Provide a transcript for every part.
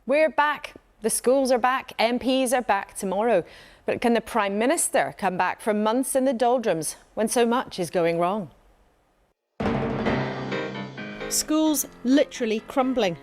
We're back. The schools are back. MPs are back tomorrow. But can the Prime Minister come back from months in the doldrums when so much is going wrong? Schools literally crumbling.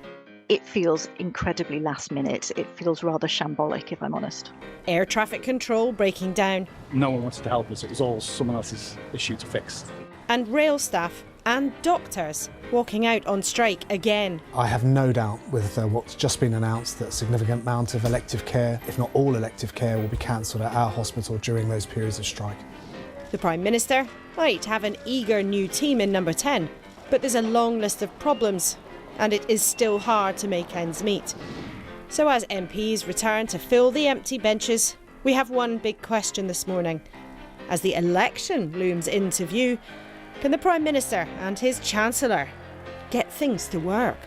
It feels incredibly last minute. It feels rather shambolic, if I'm honest. Air traffic control breaking down. No one wanted to help us. It was all someone else's issue to fix. And rail staff and doctors walking out on strike again. I have no doubt with what's just been announced that a significant amount of elective care, if not all elective care, will be cancelled at our hospital during those periods of strike. The Prime Minister might have an eager new team in Number 10, but there's a long list of problems and it is still hard to make ends meet. So as MPs return to fill the empty benches, we have one big question this morning. As the election looms into view, can the Prime Minister and his Chancellor get things to work?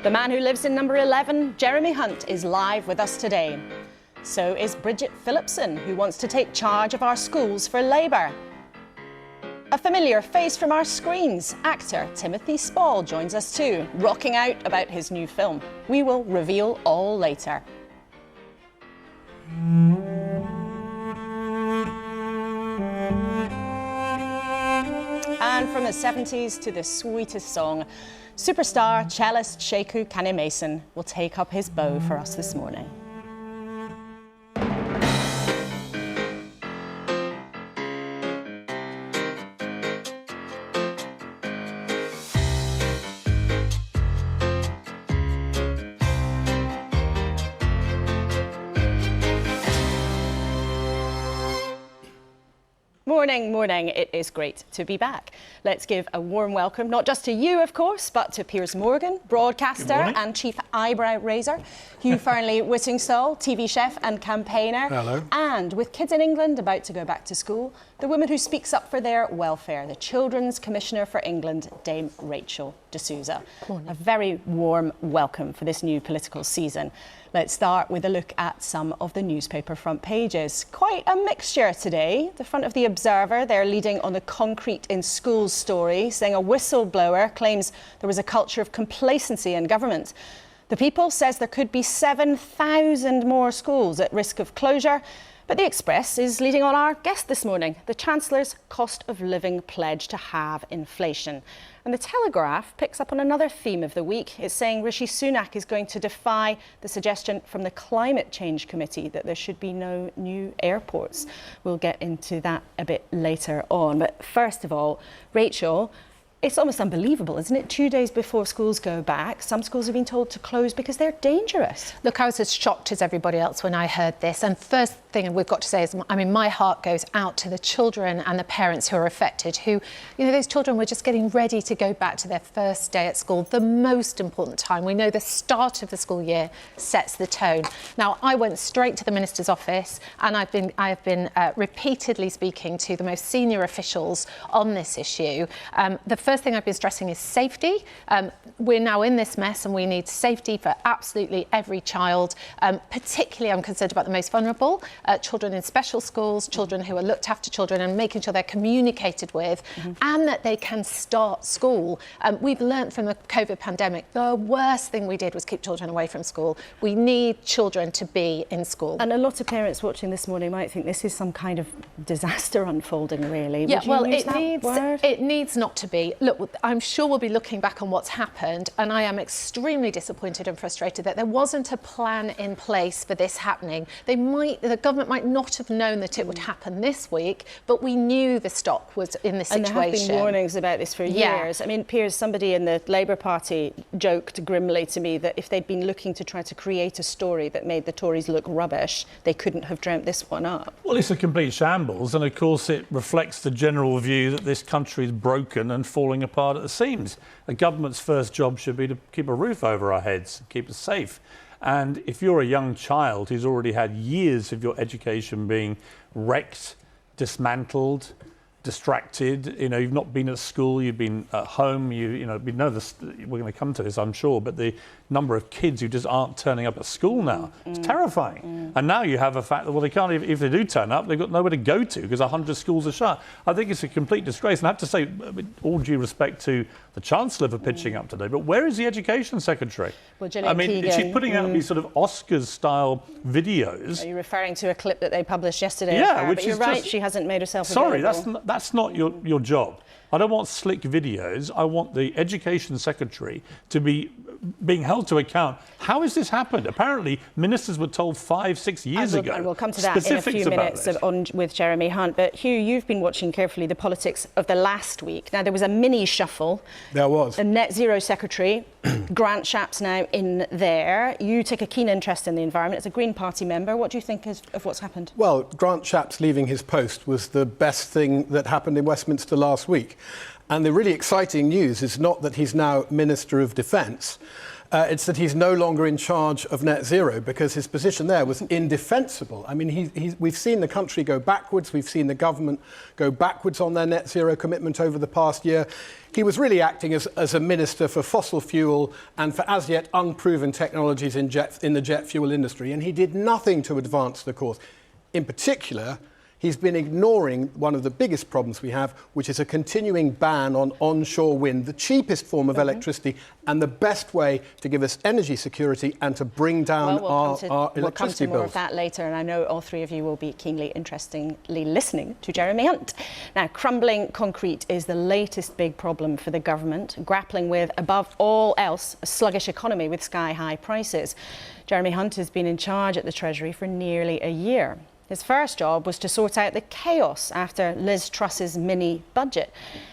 The man who lives in number 11, Jeremy Hunt, is live with us today. So is Bridget Phillipson, who wants to take charge of our schools for Labour. A familiar face from our screens, actor Timothy Spall joins us too, rocking out about his new film. We will reveal all later. And from the 70s to the sweetest song, superstar cellist Sheku Kanneh-Mason will take up his bow for us this morning. Morning, morning. It is great to be back. Let's give a warm welcome, not just to you, of course, but to Piers Morgan, broadcaster and chief eyebrow raiser, Hugh Fearnley-Whittingstall, TV chef and campaigner. Hello. And with kids in England about to go back to school, the woman who speaks up for their welfare, the Children's Commissioner for England, Dame Rachel de Souza. A very warm welcome for this new political season. Let's start with a look at some of the newspaper front pages. Quite a mixture today. The front of the Observer, they're leading on the concrete in schools story, saying a whistleblower claims there was a culture of complacency in government. The People says there could be 7,000 more schools at risk of closure. But the Express is leading on our guest this morning, the Chancellor's cost of living pledge to halve inflation. And the Telegraph picks up on another theme of the week. It's saying Rishi Sunak is going to defy the suggestion from the Climate Change Committee that there should be no new airports. We'll get into that a bit later on. But first of all, Rachel, it's almost unbelievable, isn't it? 2 days before schools go back, some schools have been told to close because they're dangerous. Look, I was as shocked as everybody else when I heard this. And first thing we've got to say is, I mean, my heart goes out to the children and the parents who are affected, who, you know, those children were just getting ready to go back to their first day at school, the most important time. We know the start of the school year sets the tone. Now, I went straight to the Minister's office and I have been repeatedly speaking to the most senior officials on this issue. The first thing I've been stressing is safety. We're now in this mess and we need safety for absolutely every child. Particularly, I'm concerned about the most vulnerable, children in special schools, children who are looked after children, and making sure they're communicated with and that they can start school. We've learnt from the COVID pandemic, the worst thing we did was keep children away from school. We need children to be in school. And a lot of parents watching this morning might think this is some kind of disaster unfolding, really. Yeah, well, it needs not to be. Look, I'm sure we'll be looking back on what's happened, and I am extremely disappointed and frustrated that there wasn't a plan in place for this happening. The government might not have known that it would happen this week, but we knew the stock was in this situation. And there have been warnings about this for years. I mean, Piers, somebody in the Labour Party joked grimly to me that if they'd been looking to try to create a story that made the Tories look rubbish, they couldn't have dreamt this one up. Well, it's a complete shambles, and of course it reflects the general view that this country is broken and falling apart at the seams. The government's first job should be to keep a roof over our heads, keep us safe. And if you're a young child who's already had years of your education being wrecked, dismantled, distracted. You know, you've not been at school, you've been at home. You know, we know this. We're going to come to this, I'm sure. But the number of kids who just aren't turning up at school now, it's terrifying. And now you have a fact that, well, they can't even, if they do turn up, they've got nowhere to go to because 100 schools are shut. I think it's a complete disgrace. And I have to say, with all due respect to the Chancellor for pitching up today, but where is the Education Secretary? Well, I mean, she's putting out these sort of Oscars-style videos. Are you referring to a clip that they published yesterday? Yeah, which but you're right, she hasn't made herself available. Sorry, that's not your job. I don't want slick videos. I want the Education Secretary to be being held to account. How has this happened? Apparently, ministers were told 5-6 years ago. And we'll come to that in a few minutes with Jeremy Hunt. But Hugh, you've been watching carefully the politics of the last week. Now, there was a mini shuffle. There was. A net zero secretary, Grant Shapps now in there. You take a keen interest in the environment as a Green Party member. What do you think of what's happened? Well, Grant Shapps leaving his post was the best thing that happened in Westminster last week. And the really exciting news is not that he's now Minister of Defence, it's that he's no longer in charge of net zero because his position there was indefensible. I mean, we've seen the country go backwards, we've seen the government go backwards on their net zero commitment over the past year. He was really acting as a minister for fossil fuel and for as yet unproven technologies in the jet fuel industry, and he did nothing to advance the cause. In particular, he's been ignoring one of the biggest problems we have, which is a continuing ban on onshore wind, the cheapest form of electricity and the best way to give us energy security and to bring down our electricity We'll come to more bills. of that later, and I know all three of you will be keenly, interestingly listening to Jeremy Hunt. Now, crumbling concrete is the latest big problem for the government, grappling with, above all else, a sluggish economy with sky-high prices. Jeremy Hunt has been in charge at the Treasury for nearly a year. His first job was to sort out the chaos after Liz Truss's mini budget.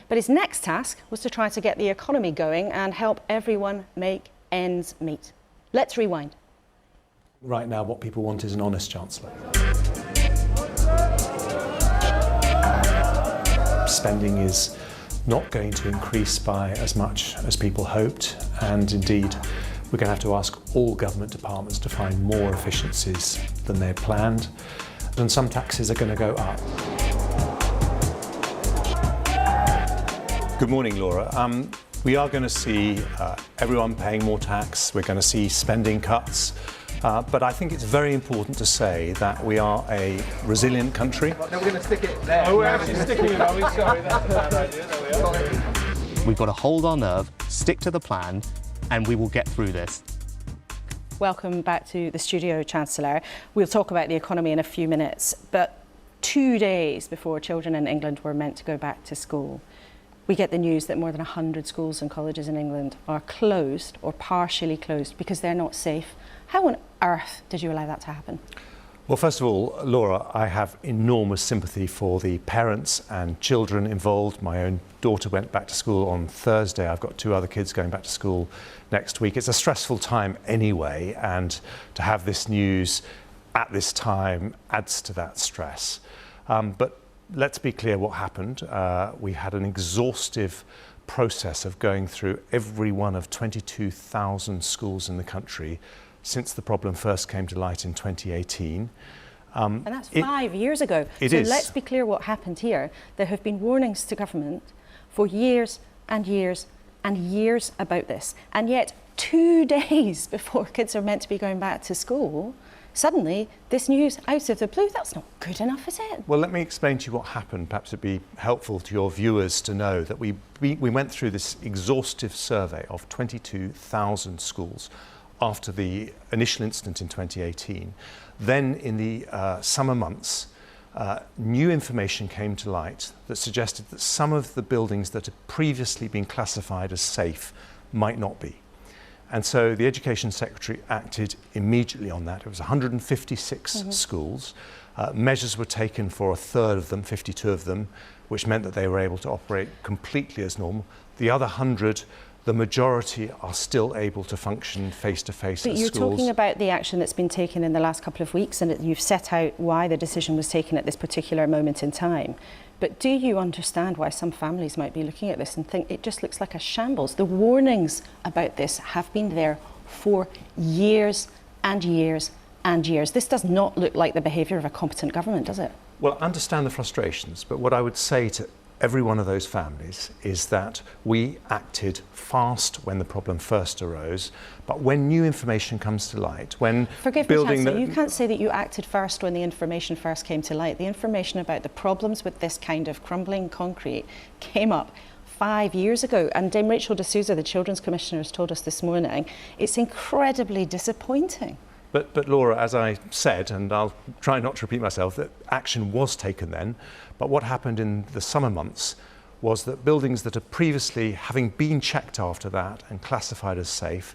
But his next task was to try to get the economy going and help everyone make ends meet. Let's rewind. Right now, what people want is an honest Chancellor. Spending is not going to increase by as much as people hoped, and indeed, we're going to have to ask all government departments to find more efficiencies than they planned. And some taxes are going to go up. Good morning, Laura. We are going to see everyone paying more tax. We're going to see spending cuts. But I think it's very important to say that we are a resilient country. No, we're going to stick it there. Oh, we're actually sticking it, are we? Sorry, that's a bad idea. There we are. We've got to hold our nerve, stick to the plan, and we will get through this. Welcome back to the studio, Chancellor. We'll talk about the economy in a few minutes, but 2 days before children in England were meant to go back to school, we get the news that more than 100 schools and colleges in England are closed or partially closed because they're not safe. How on earth did you allow that to happen? Well, first of all, Laura, I have enormous sympathy for the parents and children involved. My own daughter went back to school on Thursday. I've got 2 other kids going back to school next week. It's a stressful time anyway, and to have this news at this time adds to that stress. But let's be clear what happened. We had an exhaustive process of going through every one of 22,000 schools in the country since the problem first came to light in 2018. And that's 5 years ago. So let's be clear what happened here. There have been warnings to government for years and years and years about this. And yet 2 days before kids are meant to be going back to school, suddenly this news out of the blue, that's not good enough, is it? Well, let me explain to you what happened. Perhaps it'd be helpful to your viewers to know that we went through this exhaustive survey of 22,000 schools after the initial incident in 2018. Then in the summer months, new information came to light that suggested that some of the buildings that had previously been classified as safe might not be. And so the Education Secretary acted immediately on that. It was 156 schools. Measures were taken for a third of them, 52 of them, which meant that they were able to operate completely as normal. The other 100, the majority are still able to function face-to-face at schools. But you're talking about the action that's been taken in the last couple of weeks, and you've set out why the decision was taken at this particular moment in time. But do you understand why some families might be looking at this and think it just looks like a shambles? The warnings about this have been there for years and years and years. This does not look like the behaviour of a competent government, does it? Well, I understand the frustrations, but what I would say to every one of those families is that we acted fast when the problem first arose, but when new information comes to light, when Forgive me, Chancellor, you can't say that you acted first when the information first came to light. The information about the problems with this kind of crumbling concrete came up 5 years ago, and Dame Rachel D'Souza, the Children's Commissioner, has told us this morning it's incredibly disappointing. But Laura, as I said, and I'll try not to repeat myself, that action was taken then. But what happened in the summer months was that buildings that had previously, having been checked after that and classified as safe,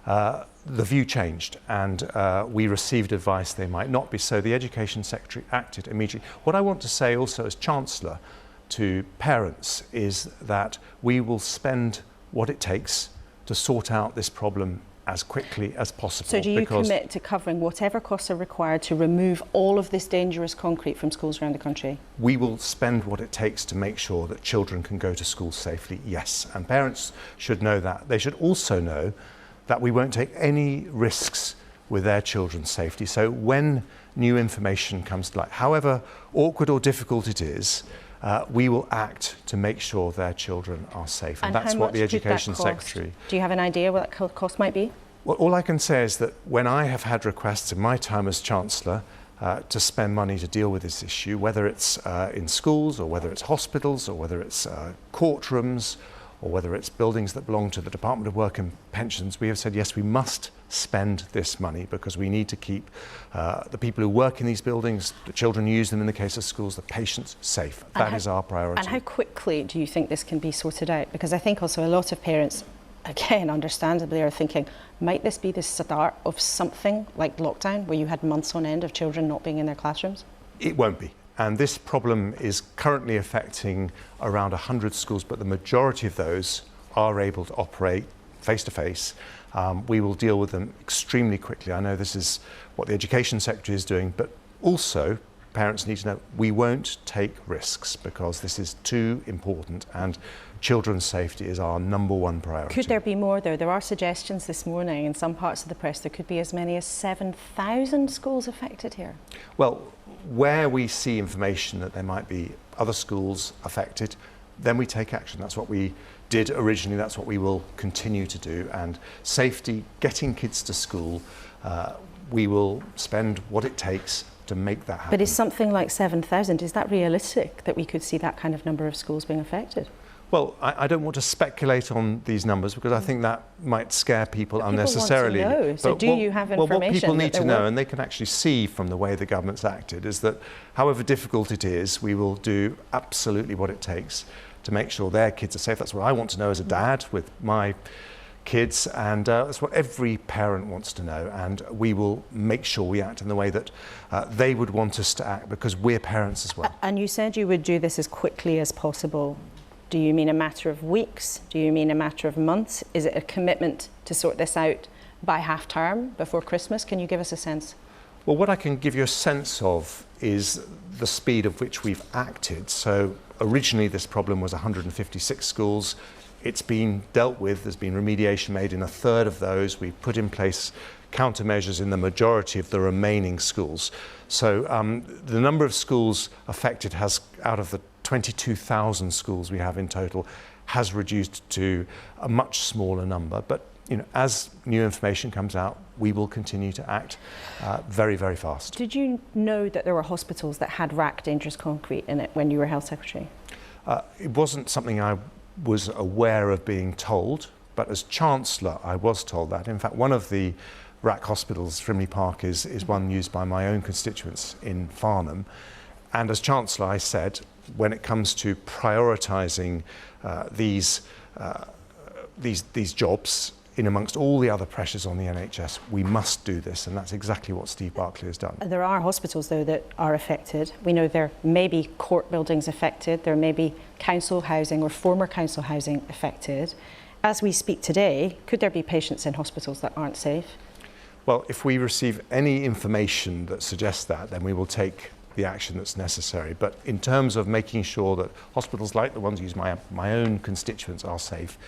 the view changed, and we received advice they might not be. So the Education Secretary acted immediately. What I want to say also as Chancellor to parents is that we will spend what it takes to sort out this problem as quickly as possible. So do you commit to covering whatever costs are required to remove all of this dangerous concrete from schools around the country? We will spend what it takes to make sure that children can go to school safely, yes. And parents should know that. They should also know that we won't take any risks with their children's safety. So when new information comes to light, however awkward or difficult it is, we will act to make sure their children are safe. And that's what the Education Secretary... Do you have an idea what that cost might be? Well, all I can say is that when I have had requests in my time as Chancellor to spend money to deal with this issue, whether it's in schools or whether it's hospitals or whether it's courtrooms or whether it's buildings that belong to the Department of Work and Pensions, we have said, yes, we must spend this money because we need to keep the people who work in these buildings, the children who use them in the case of schools, the patients safe. That is our priority. And how quickly do you think this can be sorted out? Because I think also a lot of parents, again, understandably, are thinking, might this be the start of something like lockdown, where you had months on end of children not being in their classrooms? It won't be. And this problem is currently affecting around 100 schools, but the majority of those are able to operate face-to-face. We will deal with them extremely quickly. I know this is what the Education Secretary is doing, but also parents need to know we won't take risks because this is too important and children's safety is our #1 priority. Could there be more though? There are suggestions this morning in some parts of the press there could be as many as 7,000 schools affected here. Well, where we see information that there might be other schools affected, then we take action. That's what we did originally, that's what we will continue to do. And safety, getting kids to school, we will spend what it takes to make that happen. But is something like 7,000, is that realistic that we could see that kind of number of schools being affected? Well, I don't want to speculate on these numbers because I think that might scare people unnecessarily. People want to know. So do you have information? Well, what people need to know, and they can actually see from the way the government's acted, is that however difficult it is, we will do absolutely what it takes to make sure their kids are safe. That's what I want to know as a dad with my kids, and that's what every parent wants to know, and we will make sure we act in the way that they would want us to act because we're parents as well. And you said you would do this as quickly as possible. Do you mean a matter of weeks? Do you mean a matter of months? Is it a commitment to sort this out by half term, before Christmas? Can you give us a sense? Well, what I can give you a sense of is the speed of which we've acted. So originally this problem was 156 schools. It's been dealt with, there's been remediation made in a third of those. We've put in place countermeasures in the majority of the remaining schools. So the number of schools affected has, out of the 22,000 schools we have in total, has reduced to a much smaller number. But you know, as new information comes out, we will continue to act very, very fast. Did you know that there were hospitals that had racked dangerous concrete in it when you were Health Secretary? It wasn't something I was aware of being told, but as Chancellor I was told that. In fact, one of the rack hospitals, Frimley Park, is one used by my own constituents in Farnham. And as Chancellor I said, when it comes to prioritising these jobs in amongst all the other pressures on the NHS, we must do this, and that's exactly what Steve Barclay has done. There are hospitals, though, that are affected. We know there may be court buildings affected, there may be council housing or former council housing affected. As we speak today, could there be patients in hospitals that aren't safe? Well, if we receive any information that suggests that, then we will take the action that's necessary. But in terms of making sure that hospitals like the ones used by my own constituents are safe,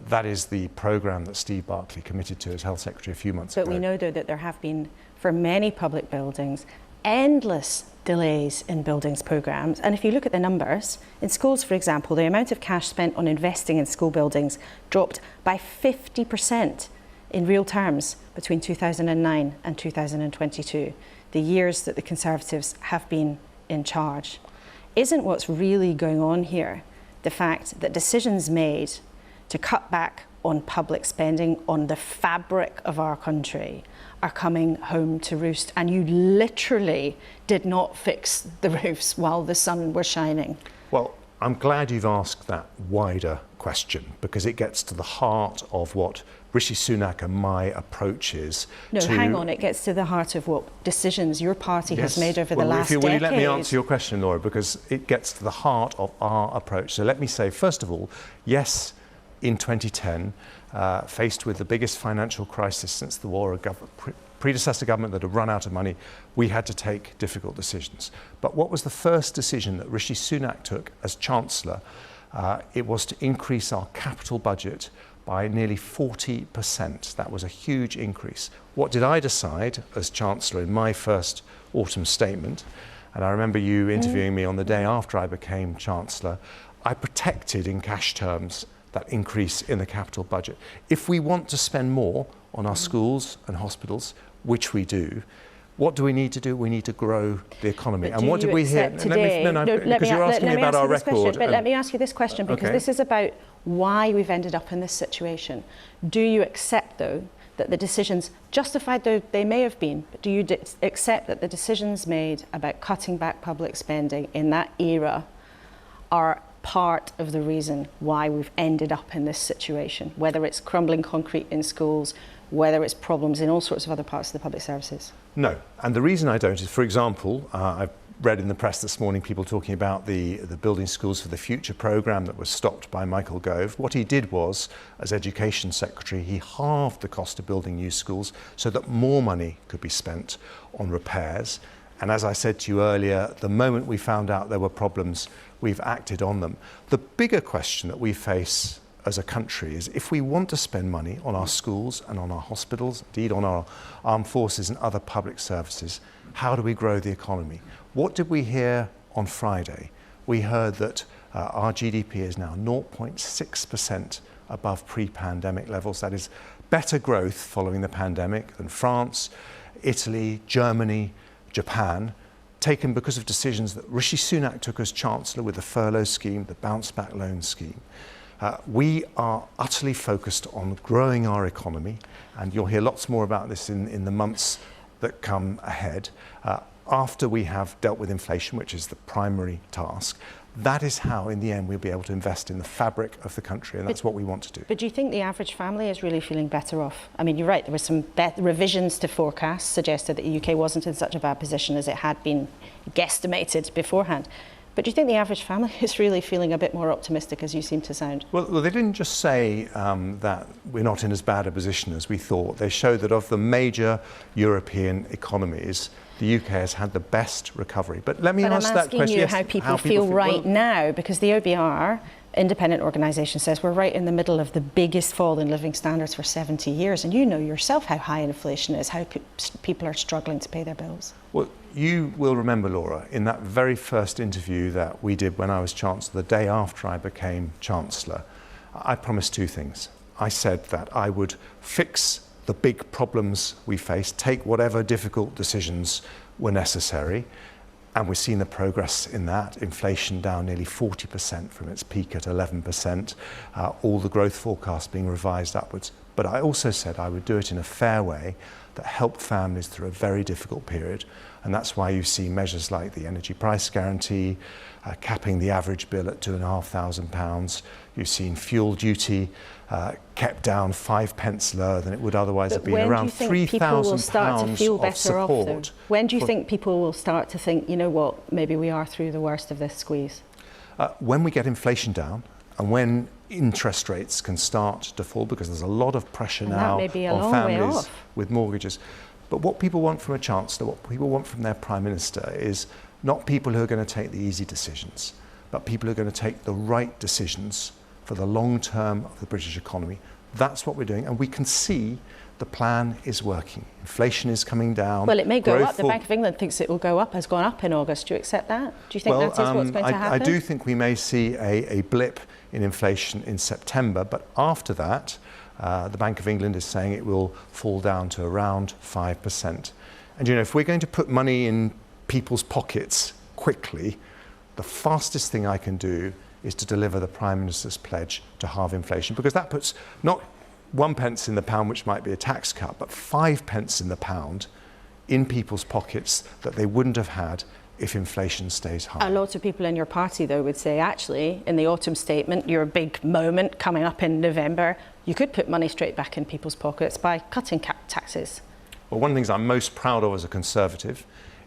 that is the programme that Steve Barclay committed to as Health Secretary a few months ago. But we know, though, that there have been, for many public buildings, endless delays in buildings programmes. And if you look at the numbers, in schools, for example, the amount of cash spent on investing in school buildings dropped by 50% in real terms between 2009 and 2022, the years that the Conservatives have been in charge. Isn't what's really going on here the fact that decisions made to cut back on public spending on the fabric of our country are coming home to roost, and you literally did not fix the roofs while the sun was shining? Well, I'm glad you've asked that wider question, because it gets to the heart of what Rishi Sunak and my approach is. No, hang on, it gets to the heart of what decisions your party has made over the last decade. Will you let me answer your question, Laura, because it gets to the heart of our approach. So let me say, first of all, yes, in 2010, faced with the biggest financial crisis since the war, a predecessor government that had run out of money, we had to take difficult decisions. But what was the first decision that Rishi Sunak took as Chancellor? It was to increase our capital budget by nearly 40%. That was a huge increase. What did I decide as Chancellor in my first autumn statement? And I remember you interviewing me on the day after I became Chancellor. I protected in cash terms that increase in the capital budget. If we want to spend more on our schools and hospitals, which we do, what do we need to do? We need to grow the economy. And what did we hear? Today, because you're asking me about our record. But let me ask you this question, because this is about why we've ended up in this situation. Do you accept, though, that the decisions, justified though they may have been, but do you accept that the decisions made about cutting back public spending in that era are part of the reason why we've ended up in this situation, whether it's crumbling concrete in schools, whether it's problems in all sorts of other parts of the public services? No, and the reason I don't is, for example, I've read in the press this morning people talking about the Building Schools for the Future programme that was stopped by Michael Gove. What he did was, as Education Secretary, he halved the cost of building new schools so that more money could be spent on repairs. And as I said to you earlier, the moment we found out there were problems, we've acted on them. The bigger question that we face as a country is, if we want to spend money on our schools and on our hospitals, indeed on our armed forces and other public services, how do we grow the economy? What did we hear on Friday? We heard that our GDP is now 0.6% above pre-pandemic levels. That is better growth following the pandemic than France, Italy, Germany, Japan, taken because of decisions that Rishi Sunak took as Chancellor with the furlough scheme, the bounce back loan scheme. We are utterly focused on growing our economy, and you'll hear lots more about this in the months that come ahead. After we have dealt with inflation, which is the primary task, that is how, in the end, we'll be able to invest in the fabric of the country, and that's what we want to do. But do you think the average family is really feeling better off? I mean, you're right, there were some revisions to forecasts suggested that the UK wasn't in such a bad position as it had been guesstimated beforehand. But do you think the average family is really feeling a bit more optimistic, as you seem to sound? Well, they didn't just say that we're not in as bad a position as we thought. They showed that of the major European economies, the UK has had the best recovery. But let me ask that question. I'm asking you how people feel right now, because the OBR, independent organisation, says we're right in the middle of the biggest fall in living standards for 70 years. And you know yourself how high inflation is, how people are struggling to pay their bills. Well, you will remember, Laura, in that very first interview that we did when I was Chancellor, the day after I became Chancellor, I promised two things. I said that I would fix the big problems we face, take whatever difficult decisions were necessary, and we've seen the progress in that. Inflation down nearly 40% from its peak at 11%, all the growth forecasts being revised upwards. But I also said I would do it in a fair way that helped families through a very difficult period, and that's why you see measures like the energy price guarantee, capping the average bill at £2,500. You've seen fuel duty kept down 5 pence lower than it would otherwise have been, around £3,000 of support. When do you think people will start to think, you know what, maybe we are through the worst of this squeeze? When we get inflation down, and when interest rates can start to fall, because there's a lot of pressure now on families with mortgages. But what people want from a Chancellor, what people want from their Prime Minister is not people who are going to take the easy decisions, but people who are going to take the right decisions for the long term of the British economy. That's what we're doing, and we can see the plan is working. Inflation is coming down. Well, it may go up. The Bank of England thinks it will go up, has gone up in August. Do you accept that? Do you think that is what's going to happen? I do think we may see a blip in inflation in September, but after that, the Bank of England is saying it will fall down to around 5%. And if we're going to put money in people's pockets quickly, the fastest thing I can do is to deliver the Prime Minister's pledge to halve inflation, because that puts not 1 pence in the pound, which might be a tax cut, but 5 pence in the pound in people's pockets that they wouldn't have had if inflation stays high. A lot of people in your party, though, would say, actually, in the autumn statement, your big moment coming up in November, you could put money straight back in people's pockets by cutting taxes. Well, one of the things I'm most proud of as a Conservative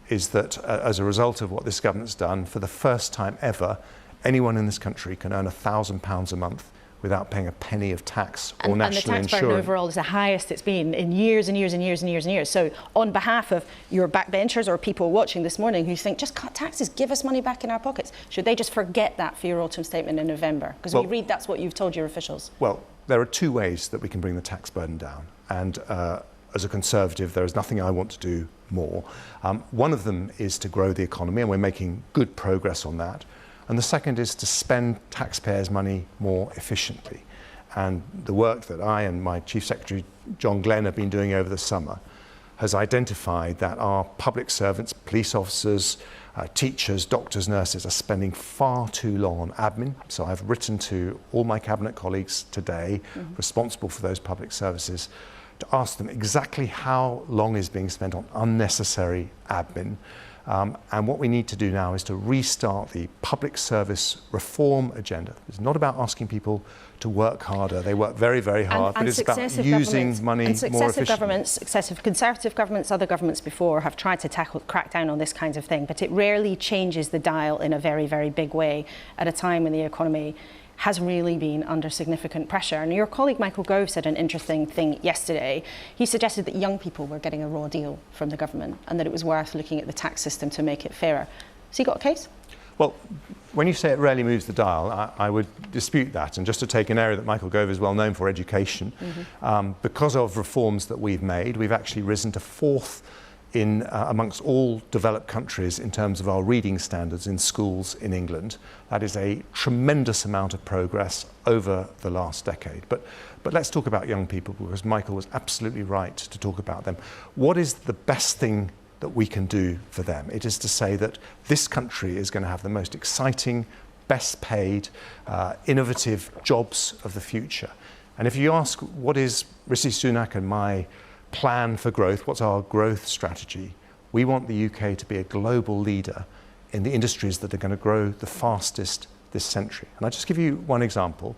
is that as a result of what this government's done, for the first time ever, anyone in this country can earn £1,000 a month without paying a penny of tax or national insurance. And the tax burden overall is the highest it's been in years and years and years and years and years. So on behalf of your backbenchers or people watching this morning who think, just cut taxes, give us money back in our pockets, should they just forget that for your autumn statement in November? Because we read that's what you've told your officials. Well, there are two ways that we can bring the tax burden down. And as a Conservative, there is nothing I want to do more. One of them is to grow the economy, and we're making good progress on that. And the second is to spend taxpayers' money more efficiently. And the work that I and my Chief Secretary, John Glenn, have been doing over the summer has identified that our public servants, police officers, teachers, doctors, nurses are spending far too long on admin. So I've written to all my cabinet colleagues today responsible for those public services to ask them exactly how long is being spent on unnecessary admin. And what we need to do now is to restart the public service reform agenda. It's not about asking people to work harder. They work very, very hard, but it's about using money more efficiently. Successive governments, successive Conservative governments, other governments before have tried to crack down on this kind of thing, but it rarely changes the dial in a very, very big way at a time when the economy has really been under significant pressure. And your colleague Michael Gove said an interesting thing yesterday. He suggested that young people were getting a raw deal from the government and that it was worth looking at the tax system to make it fairer. Has he got a case? Well, when you say it rarely moves the dial, I would dispute that. And just to take an area that Michael Gove is well known for, education, because of reforms that we've made, we've actually risen to fourth in amongst all developed countries in terms of our reading standards in schools in England. That is a tremendous amount of progress over the last decade. But let's talk about young people, because Michael was absolutely right to talk about them. What is the best thing that we can do for them? It is to say that this country is going to have the most exciting, best paid, innovative jobs of the future. And if you ask what is Rishi Sunak and my plan for growth, what's our growth strategy? We want the UK to be a global leader in the industries that are going to grow the fastest this century. And I'll just give you one example.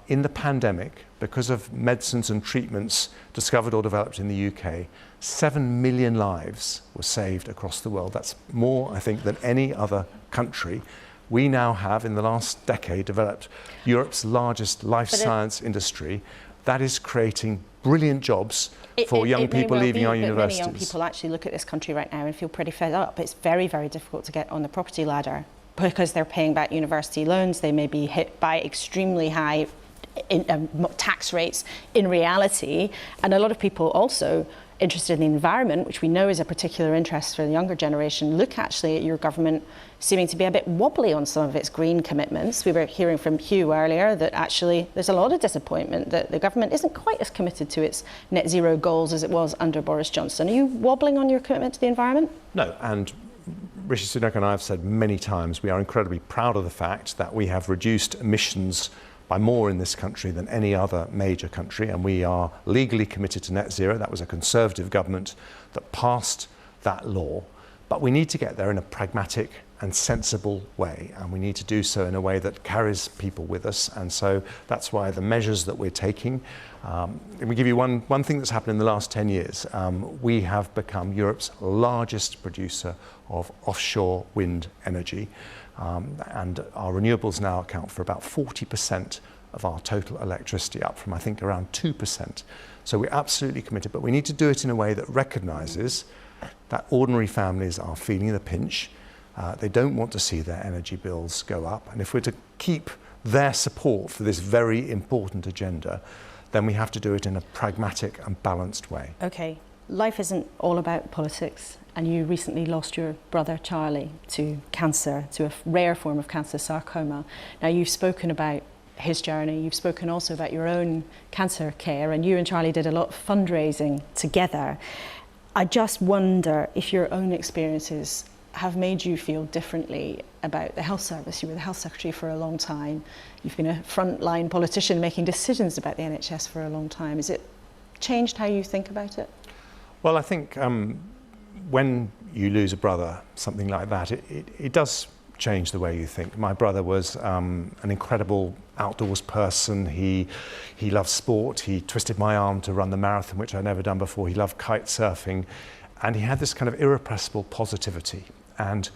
In the pandemic, because of medicines and treatments discovered or developed in the UK, 7 million lives were saved across the world. That's more, I think, than any other country. We now have, in the last decade, developed Europe's largest life science industry that is creating brilliant jobs for young people leaving our universities. Many young people actually look at this country right now and feel pretty fed up. It's very, very difficult to get on the property ladder because they're paying back university loans. They may be hit by extremely high tax rates in reality. And a lot of people also interested in the environment, which we know is a particular interest for the younger generation, look actually at your government seeming to be a bit wobbly on some of its green commitments. We were hearing from Hugh earlier that actually there's a lot of disappointment that the government isn't quite as committed to its net zero goals as it was under Boris Johnson. Are you wobbling on your commitment to the environment? No, and Rishi Sunak and I have said many times we are incredibly proud of the fact that we have reduced emissions by more in this country than any other major country, and we are legally committed to net zero. That was a Conservative government that passed that law. But we need to get there in a pragmatic and sensible way, and we need to do so in a way that carries people with us. And so that's why the measures that we're taking, let me give you one thing that's happened in the last 10 years. We have become Europe's largest producer of offshore wind energy. And our renewables now account for about 40% of our total electricity, up from I think around 2%. So we're absolutely committed, but we need to do it in a way that recognises that ordinary families are feeling the pinch. They don't want to see their energy bills go up. And if we're to keep their support for this very important agenda, then we have to do it in a pragmatic and balanced way. OK, life isn't all about politics, and you recently lost your brother Charlie to cancer, to a rare form of cancer, sarcoma. Now, you've spoken about his journey, you've spoken also about your own cancer care, and you and Charlie did a lot of fundraising together. I just wonder if your own experiences have made you feel differently about the health service. You were the health secretary for a long time. You've been a frontline politician making decisions about the NHS for a long time. Has it changed how you think about it? Well, I think when you lose a brother, something like that, it does change the way you think. My brother was an incredible outdoors person. He loved sport. He twisted my arm to run the marathon, which I'd never done before. He loved kite surfing. And he had this kind of irrepressible positivity. And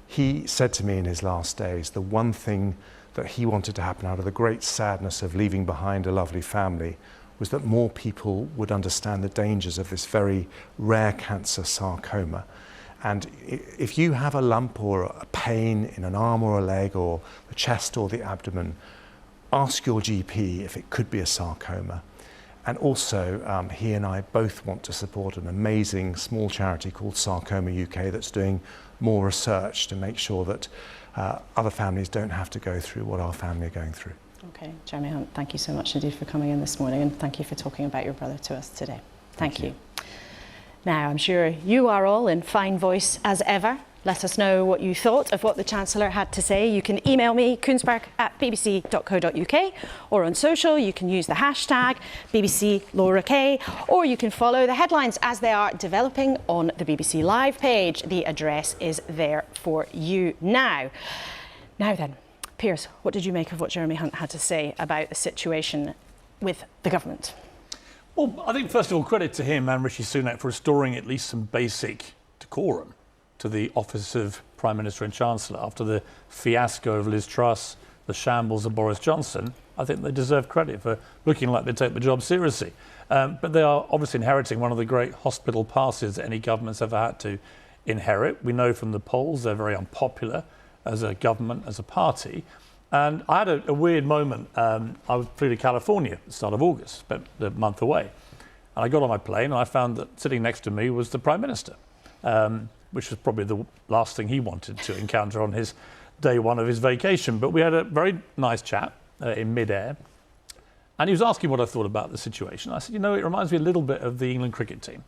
he said to me in his last days, the one thing that he wanted to happen out of the great sadness of leaving behind a lovely family was that more people would understand the dangers of this very rare cancer, sarcoma. And if you have a lump or a pain in an arm or a leg or the chest or the abdomen, ask your GP if it could be a sarcoma. And also, he and I both want to support an amazing small charity called Sarcoma UK that's doing more research to make sure that other families don't have to go through what our family are going through. OK, Jeremy Hunt, thank you so much indeed for coming in this morning, and thank you for talking about your brother to us today. Thank you. Now, I'm sure you are all in fine voice as ever. Let us know what you thought of what the Chancellor had to say. You can email me, kuenssberg@bbc.co.uk, or on social, you can use the hashtag BBC Laura K, or you can follow the headlines as they are developing on the BBC Live page. The address is there for you now. Now then, Piers, what did you make of what Jeremy Hunt had to say about the situation with the government? Well, I think, first of all, credit to him and Rishi Sunak for restoring at least some basic decorum to the office of Prime Minister and Chancellor after the fiasco of Liz Truss, the shambles of Boris Johnson. I think they deserve credit for looking like they take the job seriously. But they are obviously inheriting one of the great hospital passes that any government's ever had to inherit. We know from the polls they're very unpopular as a government, as a party. And I had a weird moment. I flew to California at the start of August, spent a month away. And I got on my plane and I found that sitting next to me was the Prime Minister, which was probably the last thing he wanted to encounter on his day one of his vacation. But we had a very nice chat in mid-air. And he was asking what I thought about the situation. I said, you know, it reminds me a little bit of the England cricket team,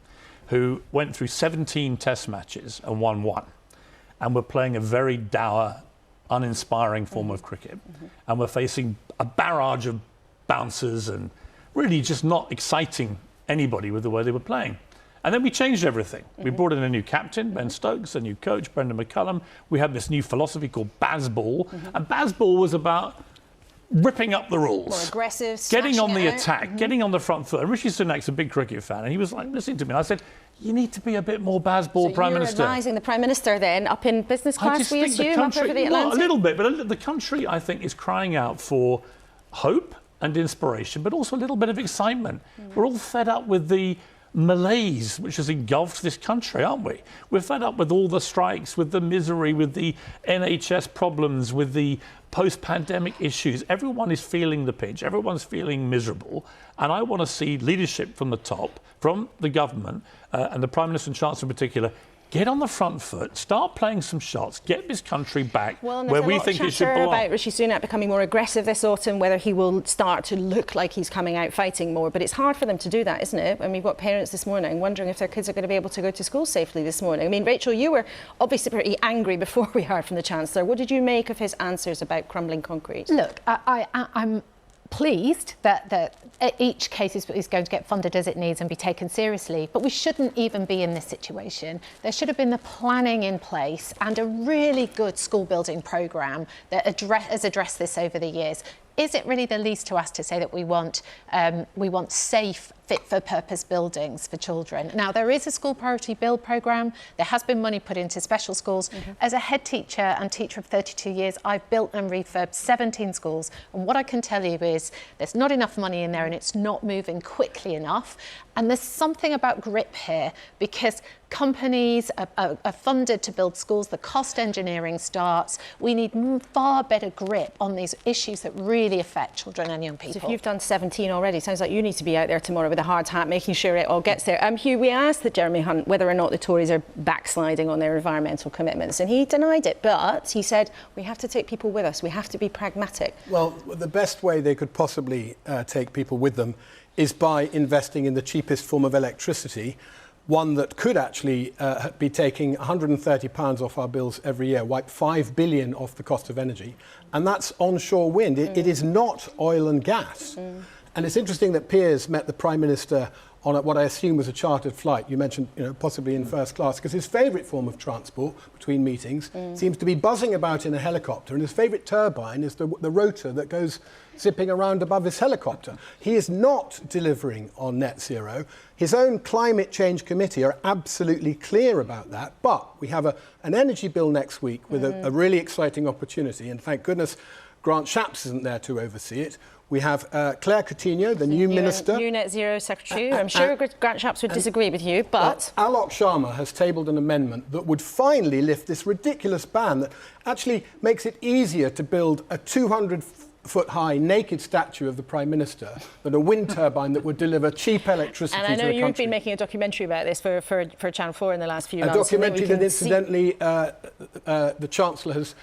who went through 17 test matches and won one. And were playing a very dour, uninspiring form of cricket. And we're facing a barrage of bouncers and really just not exciting anybody with the way they were playing. And then we changed everything. We brought in a new captain, Ben Stokes, a new coach, Brendan McCullum. We had this new philosophy called Bazball. And Bazball was about ripping up the rules. More aggressive, getting on the attack, getting on the front foot. And Rishi Sunak's a big cricket fan, and he was like listening to me. And I said, you need to be a bit more Bazball, Prime Minister. You're advising the Prime Minister then, up in business class, we assume, up over the Atlantic? Well, a little bit, but the country, I think, is crying out for hope and inspiration, but also a little bit of excitement. We're all fed up with the malaise which has engulfed this country, aren't we? We're fed up with all the strikes, with the misery, with the NHS problems, with the post-pandemic issues. Everyone is feeling the pinch. Everyone's feeling miserable. And I want to see leadership from the top, from the government, and the Prime Minister and Chancellor in particular, get on the front foot, start playing some shots, get this country back where we think it should belong. About Rishi Sunak becoming more aggressive this autumn, whether he will start to look like he's coming out fighting more. But it's hard for them to do that, isn't it? And we've got parents this morning wondering if their kids are going to be able to go to school safely this morning. I mean, Rachel, you were obviously pretty angry before we heard from the Chancellor. What did you make of his answers about crumbling concrete? Look, I'm pleased that each case is going to get funded as it needs and be taken seriously, but we shouldn't even be in this situation. There should have been the planning in place and a really good school building programme that has addressed this over the years. Is it really the least to ask to say that we want safe, fit-for-purpose buildings for children? Now, there is a school priority build programme. There has been money put into special schools. As a head teacher and teacher of 32 years, I've built and refurbed 17 schools. And what I can tell you is there's not enough money in there and it's not moving quickly enough. And there's something about grip here, because companies are funded to build schools, the cost engineering starts. We need far better grip on these issues that really affect children and young people. So if you've done 17 already, sounds like you need to be out there tomorrow with a hard hat, making sure it all gets there. Hugh, we asked the Jeremy Hunt whether or not the Tories are backsliding on their environmental commitments, and he denied it, but he said we have to take people with us, we have to be pragmatic. Well, the best way they could possibly take people with them is by investing in the cheapest form of electricity, one that could actually be taking £130 off our bills every year, wipe £5 billion off the cost of energy, and that's onshore wind. It is not oil and gas. And it's interesting that Piers met the Prime Minister on what I assume was a chartered flight. You mentioned, possibly in first class, because his favourite form of transport between meetings seems to be buzzing about in a helicopter, and his favourite turbine is the rotor that goes zipping around above his helicopter. He is not delivering on net zero. His own climate change committee are absolutely clear about that, but we have an energy bill next week with a really exciting opportunity, and thank goodness Grant Shapps isn't there to oversee it. We have Claire Coutinho, the new minister. New net zero secretary. I'm sure Grant Shapps would disagree with you, but... Alok Sharma has tabled an amendment that would finally lift this ridiculous ban that actually makes it easier to build a 200-foot-high naked statue of the Prime Minister than a wind turbine that would deliver cheap electricity to the country. And I know you've been making a documentary about this for Channel 4 in the last few months. A documentary that, incidentally, the Chancellor has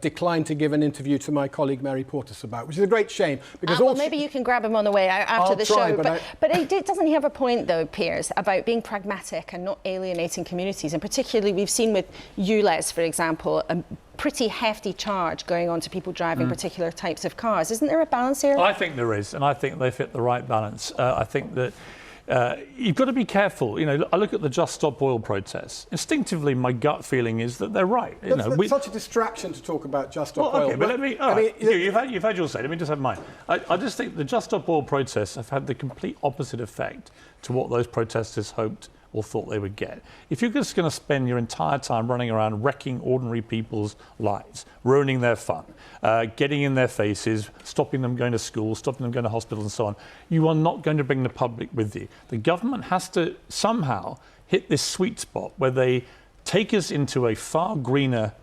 declined to give an interview to my colleague Mary Portas about, which is a great shame. Because well, maybe you can grab him on the way out after the show. But doesn't he have a point, though, Piers, about being pragmatic and not alienating communities? And particularly, we've seen with ULEZ, for example, a pretty hefty charge going on to people driving particular types of cars. Isn't there a balance here? I think there is, and I think they've hit the right balance. I think that you've got to be careful. I look at the Just Stop Oil protests. Instinctively, my gut feeling is that they're right. It's such a distraction to talk about Just Stop Oil. Okay, but let me... you've had your say. Let me just have mine. I just think the Just Stop Oil protests have had the complete opposite effect to what those protesters hoped or thought they would get. If you're just going to spend your entire time running around wrecking ordinary people's lives, ruining their fun, getting in their faces, stopping them going to school, stopping them going to hospitals and so on, you are not going to bring the public with you. The government has to somehow hit this sweet spot where they take us into a far greener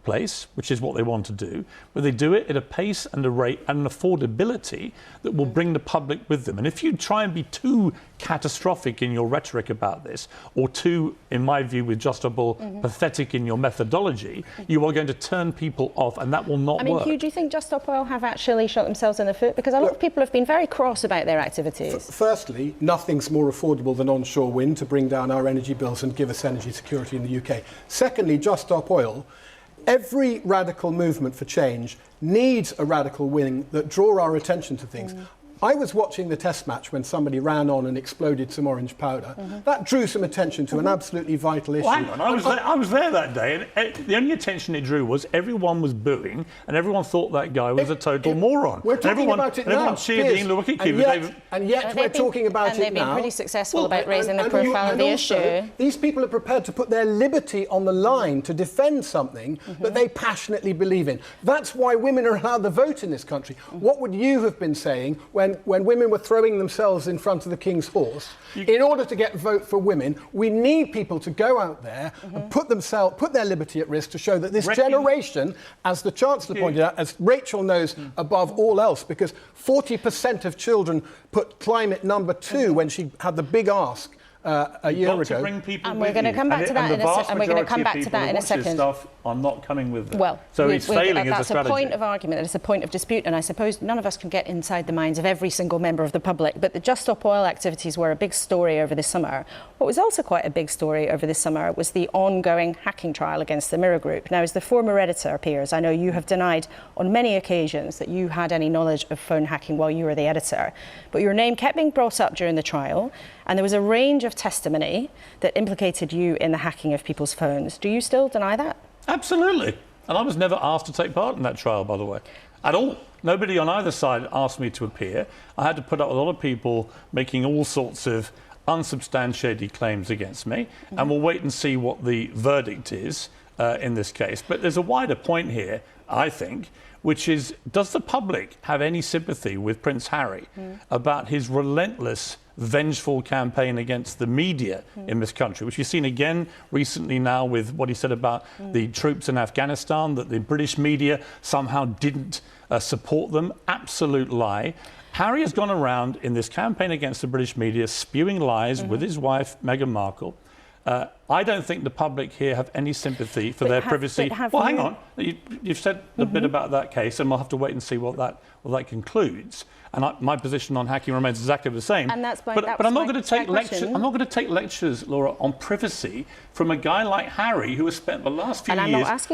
place, which is what they want to do, but they do it at a pace and a rate and an affordability that will bring the public with them. And if you try and be too catastrophic in your rhetoric about this, or too, in my view, with Just Stop Oil, pathetic in your methodology, you are going to turn people off, and that will not work. Hugh, do you think Just Stop Oil have actually shot themselves in the foot? Because a lot of people have been very cross about their activities. Firstly, nothing's more affordable than onshore wind to bring down our energy bills and give us energy security in the UK. Secondly, Just Stop Oil. Every radical movement for change needs a radical wing that draw our attention to things. I was watching the test match when somebody ran on and exploded some orange powder. That drew some attention to an absolutely vital issue. Well, hang on, I was there that day, and the only attention it drew was everyone was booing, and everyone thought that guy was a total moron. We're talking about it now. Everyone cheered the English wicketkeeper. And yet we're talking about it now. And they've been pretty successful about raising the profile of the issue. These people are prepared to put their liberty on the line to defend something that they passionately believe in. That's why women are allowed the vote in this country. What would you have been saying when women were throwing themselves in front of the King's horse? In order to get a vote for women, we need people to go out there and put their liberty at risk to show that this generation, as the Chancellor pointed out, as Rachel knows above all else, because 40% of children put climate number 2 when she had the big ask a year ago. And we're going to come back to that in a second. Stuff are not coming with them. Well, so it's failing as a strategy. That's a point of argument, and it's a point of dispute, and I suppose none of us can get inside the minds of every single member of the public, but the Just Stop Oil activities were a big story over this summer. What was also quite a big story over this summer was the ongoing hacking trial against the Mirror Group. Now, as the former editor, Piers, I know you have denied on many occasions that you had any knowledge of phone hacking while you were the editor, but your name kept being brought up during the trial, and there was a range of testimony that implicated you in the hacking of people's phones. Do you still deny that? Absolutely. And I was never asked to take part in that trial, by the way, at all. Nobody on either side asked me to appear. I had to put up with a lot of people making all sorts of unsubstantiated claims against me, and we'll wait and see what the verdict is in this case. But there's a wider point here. I think, which is, does the public have any sympathy with Prince Harry about his relentless, vengeful campaign against the media in this country, which we've seen again recently now with what he said about the troops in Afghanistan, that the British media somehow didn't support them? Absolute lie. Harry has gone around in this campaign against the British media spewing lies with his wife, Meghan Markle. I don't think the public here have any sympathy for their privacy. Well, hang on. You've said a bit about that case, and we'll have to wait and see what that concludes. And my position on hacking remains exactly the same. And that's but I'm not going to take lectures. I'm not going to take lectures, Laura, on privacy from a guy like Harry, who has spent the last few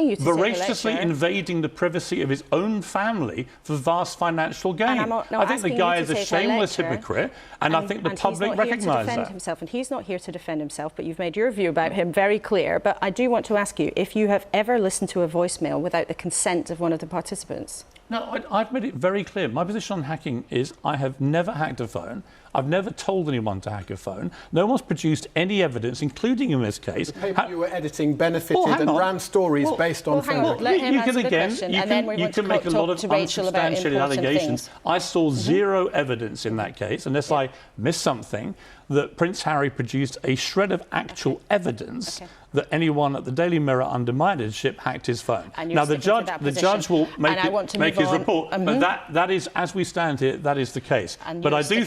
years voraciously invading the privacy of his own family for vast financial gain. I think the guy is a shameless hypocrite, and I think the public recognise that. And he's not here to defend himself, but you've made your view about him very clear. But I do want to ask you if you have ever listened to a voicemail without the consent of one of the participants. No, I've made it very clear. My position on hacking is I have never hacked a phone. I've never told anyone to hack a phone. No one's produced any evidence, including in this case. The paper you were editing benefited and ran stories based on phone. Let him answer the question, and then we want to make a lot of unsubstantiated allegations. I saw zero evidence in that case, unless I missed something, that Prince Harry produced a shred of actual evidence that anyone at the Daily Mirror under my leadership hacked his phone. Now the judge will make his report, but that is, as we stand here, that is the case. But I do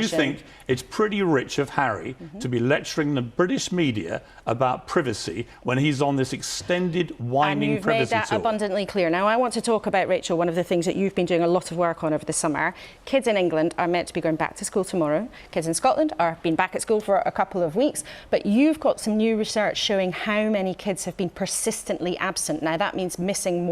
think it's pretty rich of Harry to be lecturing the British media about privacy when he's on this extended whining privacy tour. And you've made that abundantly clear. Now I want to talk about, Rachel, one of the things that you've been doing a lot of work on over the summer. Kids in England are meant to be going back to school tomorrow. Kids in Scotland are been back at school for a couple of weeks, but you've got some new research showing how many kids have been persistently absent. Now that means missing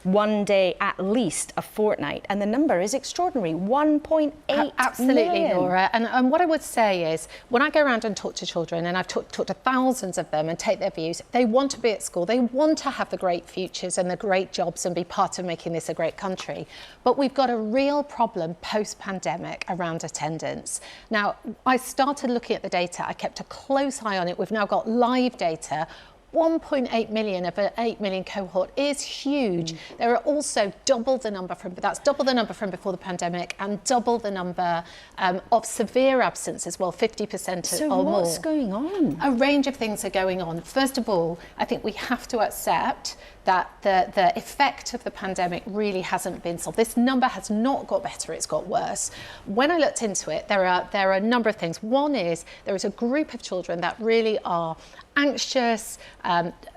one day at least a fortnight, and the number is extraordinary, 1.8 Absolutely, million. Laura. And what I would say is, when I go around and talk to children, and I've talked to thousands of them and take their views, they want to be at school, they want to have the great futures and the great jobs and be part of making this a great country. But we've got a real problem post-pandemic around attendance. Now, I started looking at the data, I kept a close eye on it. We've now got live data. 1.8 million of an 8 million cohort is huge. There are also double the number from before the pandemic, and double the number of severe absence as well, 50% or more. So what's going on? A range of things are going on. First of all, I think we have to accept that the effect of the pandemic really hasn't been solved. This number has not got better, it's got worse. When I looked into it, there are a number of things. One is there is a group of children that really are anxious,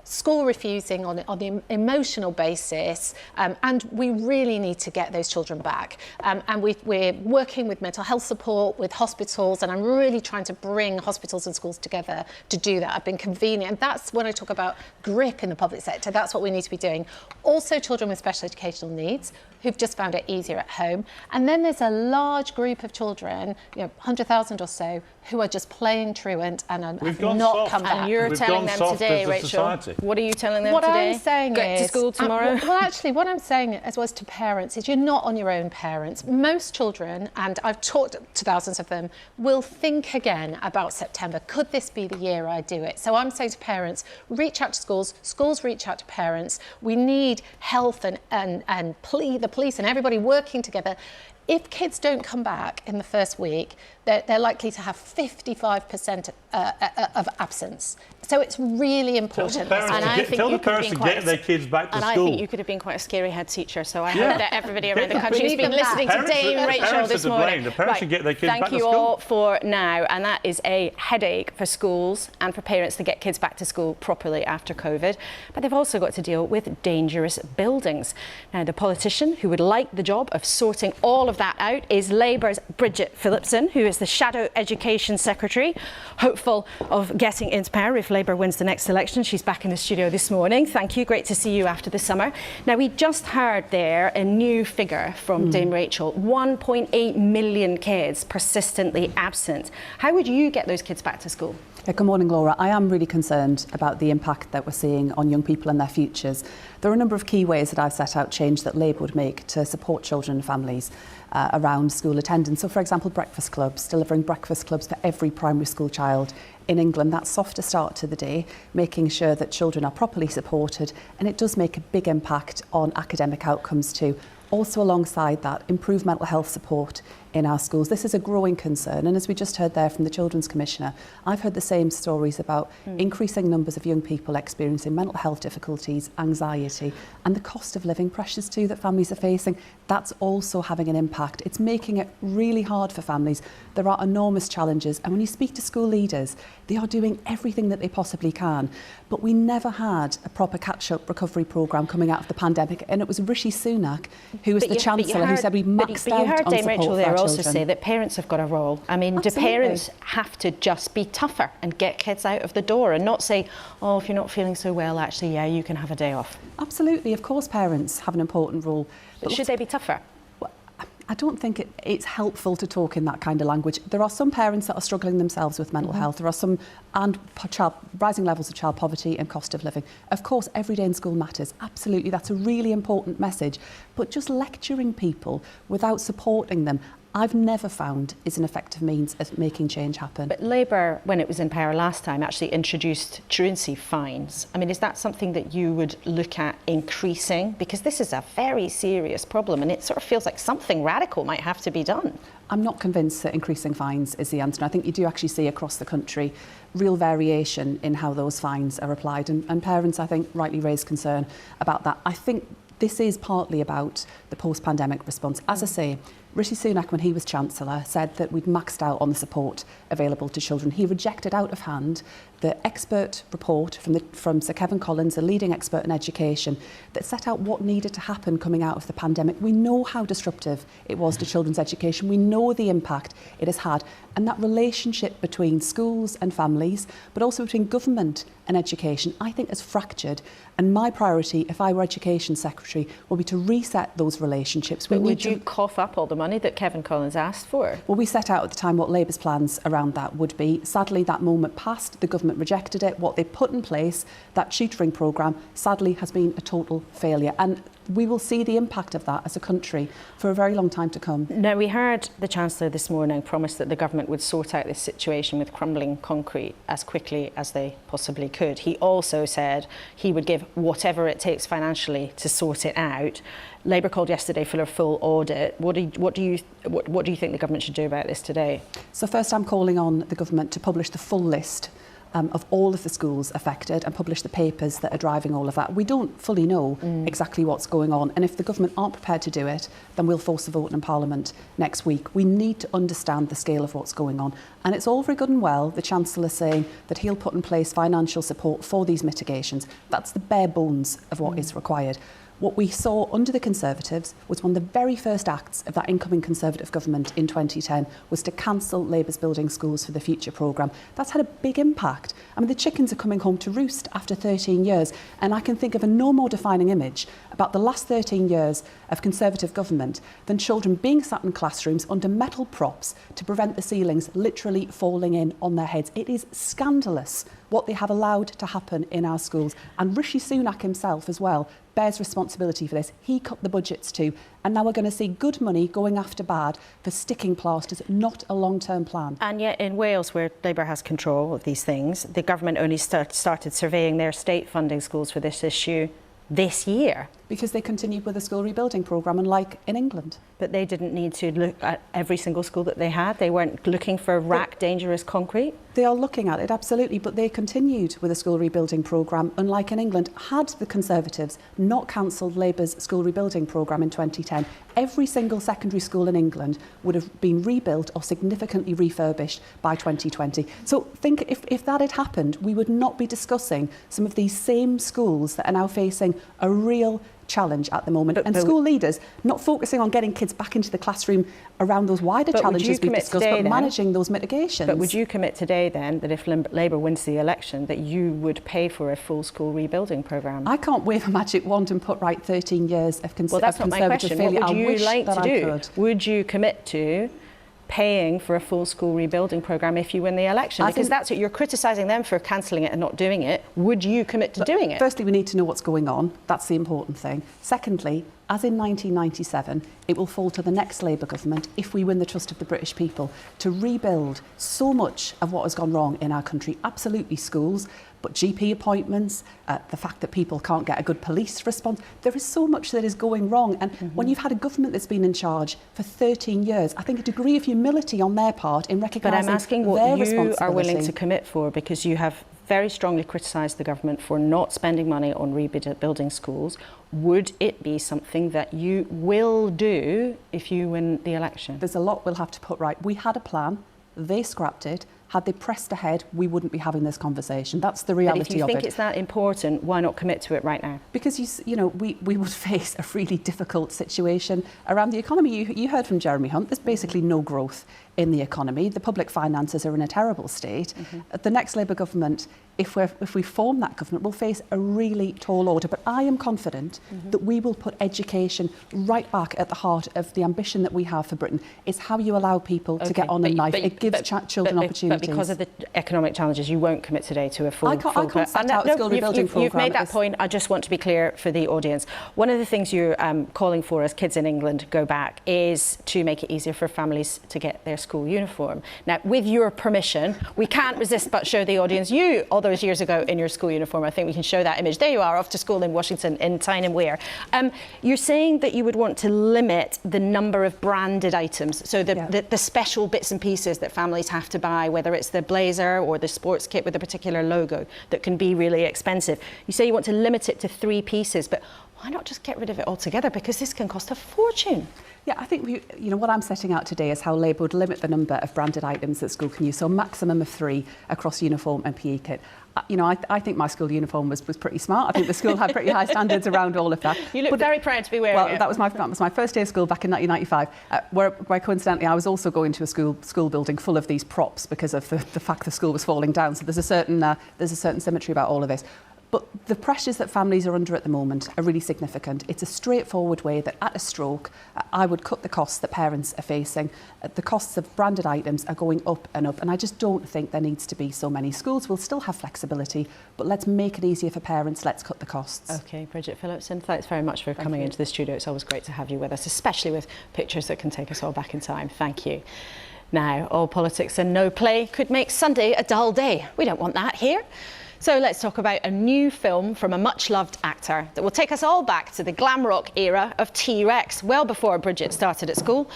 school refusing on the emotional basis, and we really need to get those children back. And we're working with mental health support, with hospitals, and I'm really trying to bring hospitals and schools together to do that. I've been convening, and that's when I talk about grip in the public sector, that's what we need to be doing. Also children with special educational needs who've just found it easier at home. And then there's a large group of children, 100,000 or so, who are just playing truant and have not come back. And you're telling them today, Rachel, what are you telling them today? What I'm saying Get to school tomorrow? Well, actually, what I'm saying as well as to parents is you're not on your own, parents. Most children, and I've talked to thousands of them, will think again about September. Could this be the year I do it? So I'm saying to parents, reach out to schools, schools reach out to parents. We need health and the police and everybody working together. If kids don't come back in the first week, they're likely to have 55% of absence. So it's really important. Tell the parents to get their kids back to school. And I think you could have been quite a scary head teacher, so I hope that everybody around the country has been listening to Dame Rachel this morning. The parents should get their kids back to school. Thank you all for now, and that is a headache for schools and for parents to get kids back to school properly after COVID. But they've also got to deal with dangerous buildings. Now, the politician who would like the job of sorting all of that out is Labour's Bridget Phillipson, who is the Shadow Education Secretary, hopeful of getting into power if Labour wins the next election. She's back in the studio this morning. Thank you. Great to see you after the summer. Now, we just heard there a new figure from Dame Rachel, 1.8 million kids persistently absent. How would you get those kids back to school? Good morning, Laura. I am really concerned about the impact that we're seeing on young people and their futures. There are a number of key ways that I've set out change that Labour would make to support children and families. around school attendance. So, for example, breakfast clubs, delivering breakfast clubs for every primary school child in England. That softer start to the day, making sure that children are properly supported, and it does make a big impact on academic outcomes too. Also, alongside that, improved mental health support in our schools. This is a growing concern, and as we just heard there from the Children's Commissioner, I've heard the same stories about increasing numbers of young people experiencing mental health difficulties, anxiety, and the cost of living pressures too that families are facing. That's also having an impact. It's making it really hard for families. There are enormous challenges, and when you speak to school leaders, they are doing everything that they possibly can. But we never had a proper catch-up recovery programme coming out of the pandemic, and it was Rishi Sunak, who was the Chancellor, who said we maxed out on support for our children. Rachel there also say that parents have got a role. I mean, do parents have to just be tougher and get kids out of the door and not say, oh, if you're not feeling so well, actually, yeah, you can have a day off? Absolutely, of course parents have an important role. But should they be tougher? I don't think it's helpful to talk in that kind of language. There are some parents that are struggling themselves with mental health. There are some, and rising levels of child poverty and cost of living. Of course, every day in school matters. Absolutely, that's a really important message. But just lecturing people without supporting them, I've never found is an effective means of making change happen. But Labour, when it was in power last time, actually introduced truancy fines. I mean, is that something that you would look at increasing? Because this is a very serious problem, and it sort of feels like something radical might have to be done. I'm not convinced that increasing fines is the answer. I think you do actually see across the country real variation in how those fines are applied, and parents, I think, rightly raise concern about that. I think this is partly about the post-pandemic response. As I say, Rishi Sunak, when he was Chancellor, said that we'd maxed out on the support available to children. He rejected out of hand the expert report from Sir Kevin Collins, a leading expert in education, that set out what needed to happen coming out of the pandemic. We know how disruptive it was to children's education. We know the impact it has had. And that relationship between schools and families, but also between government and education, I think is fractured. And my priority, if I were Education Secretary, will be to reset those relationships. But would you cough up all the money that Kevin Collins asked for? Well, we set out at the time what Labour's plans around that would be. Sadly, that moment passed. The government rejected it. What they put in place, that tutoring programme, sadly has been a total failure. And we will see the impact of that as a country for a very long time to come. Now, we heard the Chancellor this morning promise that the government would sort out this situation with crumbling concrete as quickly as they possibly could. He also said he would give whatever it takes financially to sort it out. Labour called yesterday for a full audit. What do you think the government should do about this today? So first, I'm calling on the government to publish the full list of all of the schools affected and publish the papers that are driving all of that. We don't fully know exactly what's going on, and if the government aren't prepared to do it, then we'll force a vote in Parliament next week. We need to understand the scale of what's going on, and it's all very good and well the Chancellor saying that he'll put in place financial support for these mitigations. That's the bare bones of what is required. What we saw under the Conservatives was one of the very first acts of that incoming Conservative government in 2010 was to cancel Labour's Building Schools for the Future programme. That's had a big impact. I mean, the chickens are coming home to roost after 13 years, and I can think of a no more defining image about the last 13 years of Conservative government than children being sat in classrooms under metal props to prevent the ceilings literally falling in on their heads. It is scandalous what they have allowed to happen in our schools, and Rishi Sunak himself as well bears responsibility for this. He cut the budgets too, and now we're going to see good money going after bad for sticking plasters, not a long-term plan. And yet in Wales, where Labour has control of these things, the government only started surveying their state funding schools for this issue this year. Because they continued with the school rebuilding programme, unlike in England. But they didn't need to look at every single school that they had. They weren't looking for rack dangerous concrete. They are looking at it, absolutely, but they continued with the school rebuilding programme, unlike in England. Had the Conservatives not cancelled Labour's school rebuilding programme in 2010, every single secondary school in England would have been rebuilt or significantly refurbished by 2020. So think if that had happened, we would not be discussing some of these same schools that are now facing a real challenge at the moment, and school leaders not focusing on getting kids back into the classroom around those wider challenges we've discussed, but managing those mitigations. But would you commit today then that if Labour wins the election that you would pay for a full school rebuilding programme? I can't wave a magic wand and put right 13 years of Conservative failure. What would you like to do? Would you commit to paying for a full school rebuilding programme if you win the election? Because that's what you're criticising them for, cancelling it and not doing it. Would you commit to doing it? Firstly, we need to know what's going on. That's the important thing. Secondly, as in 1997, it will fall to the next Labour government, if we win the trust of the British people, to rebuild so much of what has gone wrong in our country. Absolutely schools, but GP appointments, the fact that people can't get a good police response. There is so much that is going wrong. And when you've had a government that's been in charge for 13 years, I think a degree of humility on their part in recognising But I'm asking what you are willing to commit for, because you have very strongly criticised the government for not spending money on rebuilding schools. Would it be something that you will do if you win the election? There's a lot we'll have to put right. We had a plan, they scrapped it. Had they pressed ahead, we wouldn't be having this conversation. That's the reality of it. But if you think it's that important, why not commit to it right now? Because, you know, we would face a really difficult situation around the economy. You heard from Jeremy Hunt, there's basically no growth in the economy. The public finances are in a terrible state. The next Labour government, if we form that government, will face a really tall order. But I am confident that we will put education right back at the heart of the ambition that we have for Britain. It's how you allow people to get on in life. It gives children opportunities. But because of the economic challenges, you won't commit today to a full... I can't set out a school rebuilding programme. You've made that point. I just want to be clear for the audience. One of the things you're calling for as Kids in England Go Back is to make it easier for families to get their school uniform. Now, with your permission, we can't resist but show the audience you all those years ago in your school uniform. I think we can show that image. There you are, off to school in Washington in Tyne and Wear. You're saying that you would want to limit the number of branded items, so the special bits and pieces that families have to buy, whether it's the blazer or the sports kit with a particular logo that can be really expensive. You say you want to limit it to 3 pieces, but why not just get rid of it altogether? Because this can cost a fortune. Yeah, I think what I'm setting out today is how Labour would limit the number of branded items that school can use, so a maximum of 3 across uniform and PE kit. I think my school uniform was pretty smart. I think the school had pretty high standards around all of that. You look very proud to be wearing it. That was my first day of school back in 1995, where coincidentally I was also going to a school building full of these props because of the fact the school was falling down. So there's a certain symmetry about all of this. But the pressures that families are under at the moment are really significant. It's a straightforward way that at a stroke, I would cut the costs that parents are facing. The costs of branded items are going up, and I just don't think there needs to be so many. Schools will still have flexibility, but let's make it easier for parents. Let's cut the costs. OK, Bridget Phillipson, thanks very much for coming into the studio. It's always great to have you with us, especially with pictures that can take us all back in time. Thank you. Now, all politics and no play could make Sunday a dull day. We don't want that here. So let's talk about a new film from a much-loved actor that will take us all back to the glam rock era of T-Rex, well before Bridget started at school.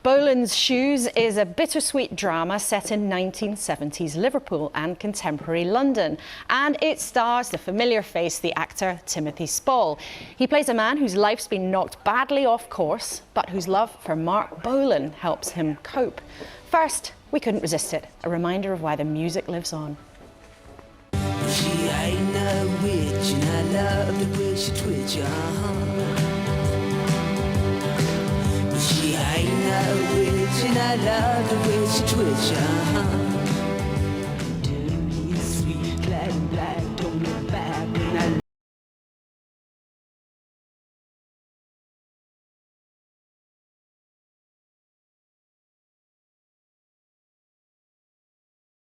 Boland's Shoes is a bittersweet drama set in 1970s Liverpool and contemporary London. And it stars the familiar face, the actor Timothy Spall. He plays a man whose life's been knocked badly off course, but whose love for Mark Bolan helps him cope. First, we couldn't resist it, a reminder of why the music lives on. She ain't no witch, and I love the way she twitch, She ain't no witch, and I love the way she twitch, Dirty, sweet, black, don't look back when I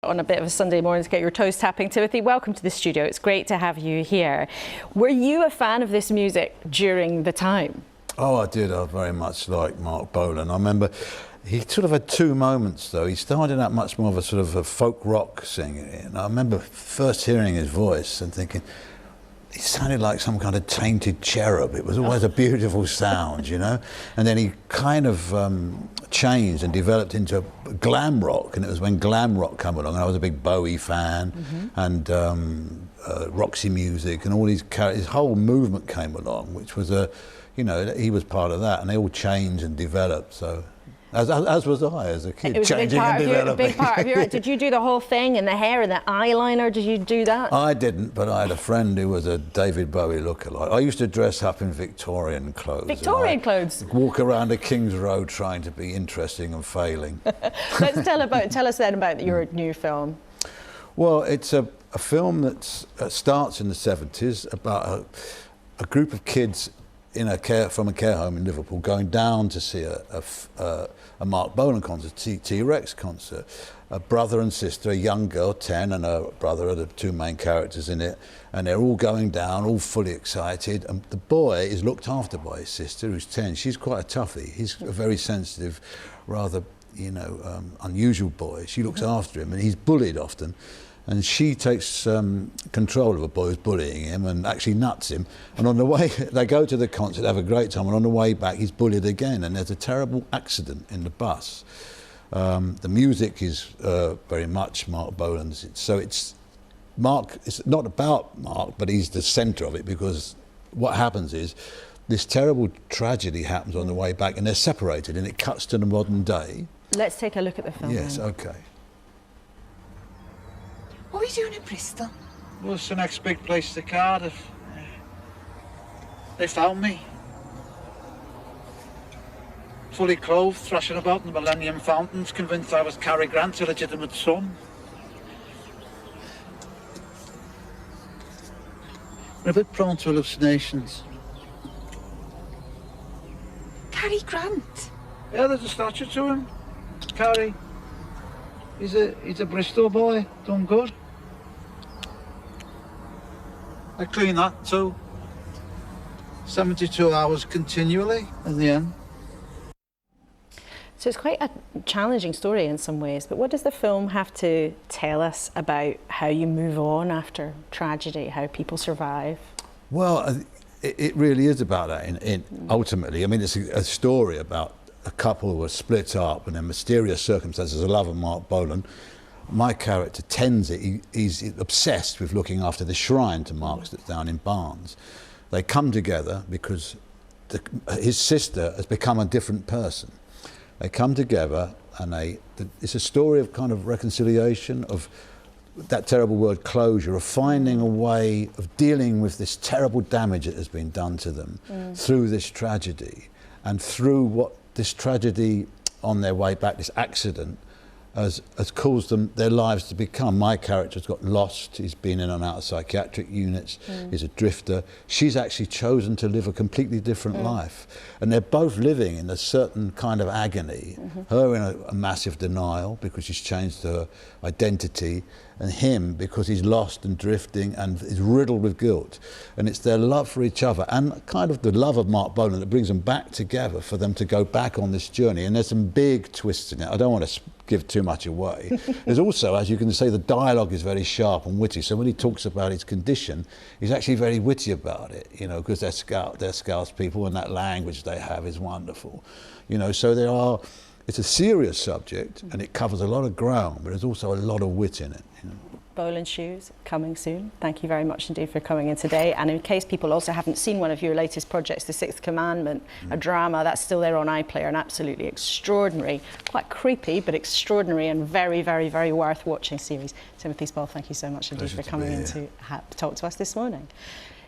on a bit of a Sunday morning to get your toes tapping. Timothy, welcome to the studio. It's great to have you here. Were you a fan of this music during the time? Oh, I did. I very much like Mark Bolan. I remember he sort of had 2 moments, though. He started out much more of a sort of a folk rock singer. And I remember first hearing his voice and thinking, he sounded like some kind of tainted cherub. It was always a beautiful sound, you know. And then he kind of changed and developed into glam rock, and it was when glam rock came along. And I was a big Bowie fan, and Roxy Music, and all these his whole movement came along, which was he was part of that, and they all changed and developed. So. As was I as a kid, it was changing and developing. A big part of your. Did you do the whole thing, and the hair and the eyeliner? Did you do that? I didn't, but I had a friend who was a David Bowie lookalike. I used to dress up in Victorian clothes. Victorian clothes? Walk around a King's Road trying to be interesting and failing. Let's tell us then about your new film. Well, it's a film that starts in the 70s about a group of kids from a care home in Liverpool going down to see a a Mark Bolan concert, T-Rex concert. A brother and sister, a young girl, 10, and her brother are the two main characters in it, and they're all going down, all fully excited, and the boy is looked after by his sister, who's 10. She's quite a toughie. He's a very sensitive, rather, unusual boy. She looks after him, and he's bullied often, and she takes control of a boy who's bullying him and actually nuts him, and on the way, they go to the concert, have a great time, and on the way back, he's bullied again, and there's a terrible accident in the bus. The music is very much Mark Bolan's. So it's not about Mark, but he's the centre of it, because what happens is this terrible tragedy happens on the way back and they're separated, and it cuts to the modern day. Let's take a look at the film. Yes, okay. What are you doing in Bristol? Well, it's the next big place to Cardiff. They found me. Fully clothed, thrashing about in the Millennium Fountains, convinced I was Cary Grant's illegitimate son. We're a bit prone to hallucinations. Cary Grant? Yeah, there's a statue to him. Cary. He's a Bristol boy, done good. I clean that too. 72 hours continually in the end. So it's quite a challenging story in some ways, but what does the film have to tell us about how you move on after tragedy, how people survive? Well, it really is about that, ultimately. I mean, it's a story about a couple who were split up and in mysterious circumstances. The love of Mark Bolan. My character tends it. He's obsessed with looking after the shrine to Mark's that's down in Barnes. They come together because his sister has become a different person. They come together and it's a story of kind of reconciliation, of that terrible word closure, of finding a way of dealing with this terrible damage that has been done to them through this tragedy, and through what this tragedy on their way back, this accident, has caused their lives to become. My character's got lost, he's been in and out of psychiatric units, he's a drifter. She's actually chosen to live a completely different life. And they're both living in a certain kind of agony. Her in a massive denial because she's changed her identity, and him because he's lost and drifting and is riddled with guilt. And it's their love for each other and kind of the love of Mark Bolan that brings them back together for them to go back on this journey. And there's some big twists in it. I don't want to give too much away. There's also, as you can see, the dialogue is very sharp and witty. So when he talks about his condition, he's actually very witty about it, because they're Scouse people, and that language they have is wonderful. So it's a serious subject and it covers a lot of ground, but there's also a lot of wit in it. Bolan Shoes, coming soon. Thank you very much indeed for coming in today. And in case people also haven't seen one of your latest projects, The Sixth Commandment, a drama that's still there on iPlayer, an absolutely extraordinary, quite creepy, but extraordinary and very, very, very worth watching series. Timothy Spall, thank you so much indeed for coming in to talk to us this morning.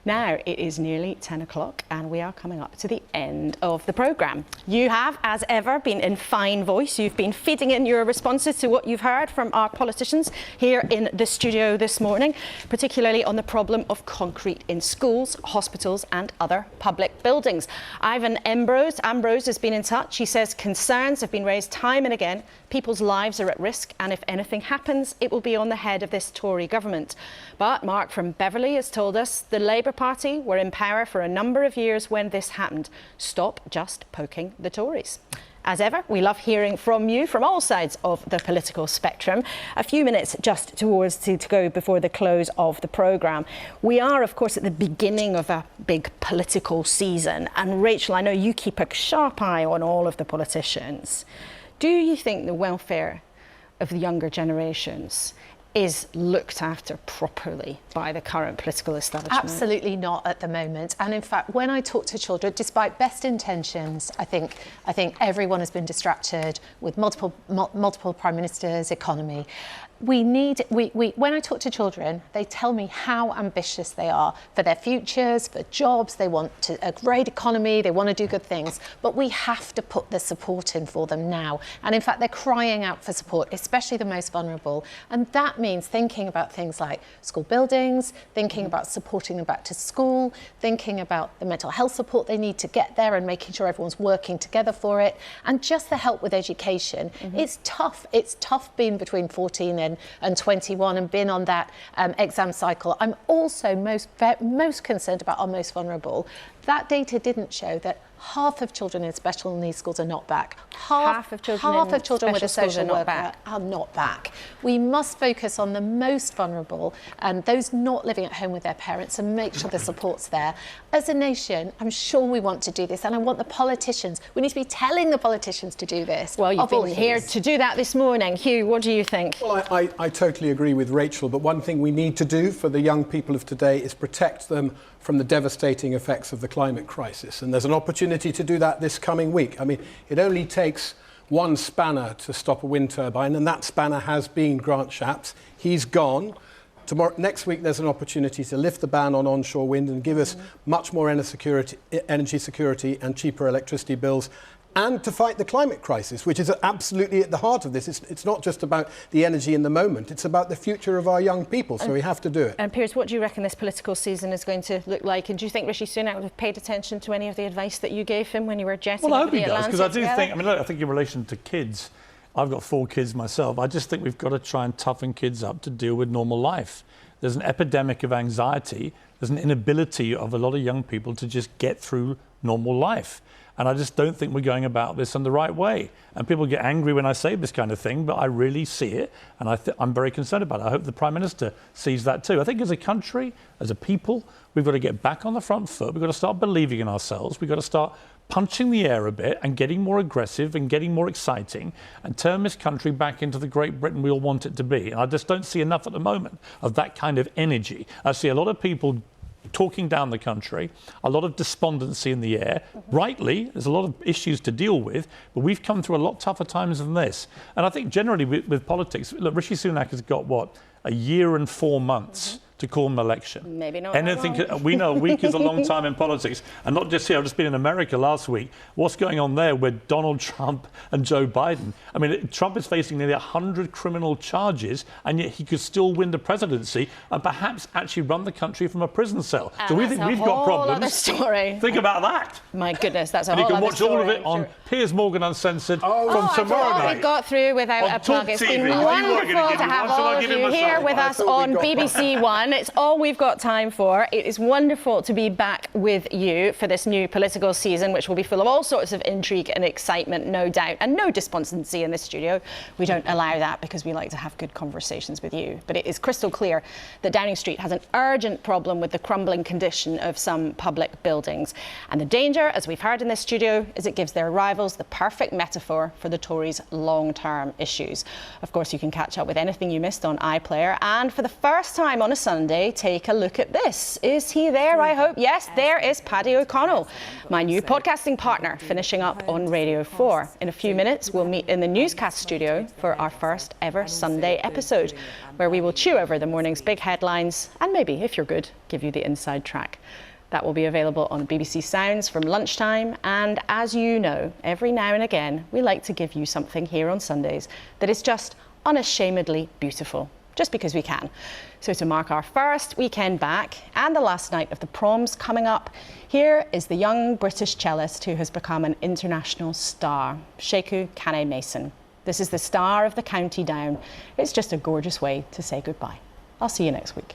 Now, it is nearly 10 o'clock and we are coming up to the end of the programme. You have, as ever, been in fine voice. You've been feeding in your responses to what you've heard from our politicians here in the studio this morning, particularly on the problem of concrete in schools, hospitals and other public buildings. Ivan Ambrose has been in touch. He says concerns have been raised time and again. People's lives are at risk, and if anything happens, it will be on the head of this Tory government. But Mark from Beverley has told us the Labour Party were in power for a number of years when this happened. Stop just poking the Tories. As ever, we love hearing from you from all sides of the political spectrum. A few minutes just to go before the close of the programme. We are, of course, at the beginning of a big political season. And Rachel, I know you keep a sharp eye on all of the politicians. Do you think the welfare of the younger generations is looked after properly by the current political establishment? Absolutely not at the moment. And in fact, when I talk to children, despite best intentions, I think everyone has been distracted with multiple prime ministers, economy. when I talk to children, they tell me how ambitious they are for their futures, for jobs. They want a great economy, they want to do good things, but we have to put the support in for them now. And in fact, they're crying out for support, especially the most vulnerable. And that means thinking about things like school buildings, thinking about supporting them back to school, thinking about the mental health support they need to get there and making sure everyone's working together for it, and just the help with education. It's tough. It's tough being between 14 and 21 and been on that exam cycle. I'm also most concerned about our most vulnerable. That data didn't show that half of children in special needs schools are not back. Half of children with a social worker are not back. We must focus on the most vulnerable and those not living at home with their parents and make sure the support's there. As a nation, I'm sure we want to do this, and I want the politicians, we need to be telling the politicians to do this. Well, you've been here to do that this morning. Hugh, what do you think? Well, I totally agree with Rachel, but one thing we need to do for the young people of today is protect them from the devastating effects of the climate crisis. And there's an opportunity to do that this coming week. I mean, it only takes one spanner to stop a wind turbine, and that spanner has been Grant Shapps. He's gone. Next week, there's an opportunity to lift the ban on onshore wind and give us much more energy security and cheaper electricity bills, and to fight the climate crisis, which is absolutely at the heart of this. It's not just about the energy in the moment, it's about the future of our young people, so we have to do it. And Piers, what do you reckon this political season is going to look like? And do you think Rishi Sunak would have paid attention to any of the advice that you gave him when you were jetting over the Atlantic? Well, I hope he does, because I do think, I mean, look, I think in relation to kids, I've got 4 kids myself. I just think we've got to try and toughen kids up to deal with normal life. There's an epidemic of anxiety. There's an inability of a lot of young people to just get through normal life. And I just don't think we're going about this in the right way. And people get angry when I say this kind of thing, but I really see it, and I'm very concerned about it. I hope the Prime Minister sees that too. I think as a country, as a people, we've got to get back on the front foot. We've got to start believing in ourselves. We've got to start punching the air a bit and getting more aggressive and getting more exciting and turn this country back into the Great Britain we all want it to be. And I just don't see enough at the moment of that kind of energy. I see a lot of people talking down the country, a lot of despondency in the air. Rightly, there's a lot of issues to deal with, but we've come through a lot tougher times than this. And I think generally with politics, look, Rishi Sunak has got, what, a year and 4 months to call an election. Maybe not. We know a week is a long time in politics, and not just here. I've just been in America last week. What's going on there with Donald Trump and Joe Biden? I mean, Trump is facing nearly 100 criminal charges, and yet he could still win the presidency and perhaps actually run the country from a prison cell. And so we think we've got problems. Other story. Think about that. My goodness, that's a whole other story. other story. And you can watch all of it on Piers Morgan Uncensored from tomorrow night. We got through without a plug. It's been wonderful to have all of you here with us on BBC One. It's all we've got time for. It is wonderful to be back with you for this new political season, which will be full of all sorts of intrigue and excitement, no doubt, and no despondency in this studio. We don't allow that because we like to have good conversations with you. But it is crystal clear that Downing Street has an urgent problem with the crumbling condition of some public buildings. And the danger, as we've heard in this studio, is it gives their rivals the perfect metaphor for the Tories' long-term issues. Of course, you can catch up with anything you missed on iPlayer, and for the first time on a Sunday, take a look at this. Is he there, I hope? Yes, there is Paddy O'Connell, my new podcasting partner, finishing up on Radio 4. In a few minutes, we'll meet in the newscast studio for our first ever Sunday episode, where we will chew over the morning's big headlines and maybe, if you're good, give you the inside track. That will be available on BBC Sounds from lunchtime. And as you know, every now and again, we like to give you something here on Sundays that is just unashamedly beautiful, just because we can. So to mark our first weekend back and the last night of the proms coming up, here is the young British cellist who has become an international star, Sheku Kanneh-Mason. This is the star of the County Down. It's just a gorgeous way to say goodbye. I'll see you next week.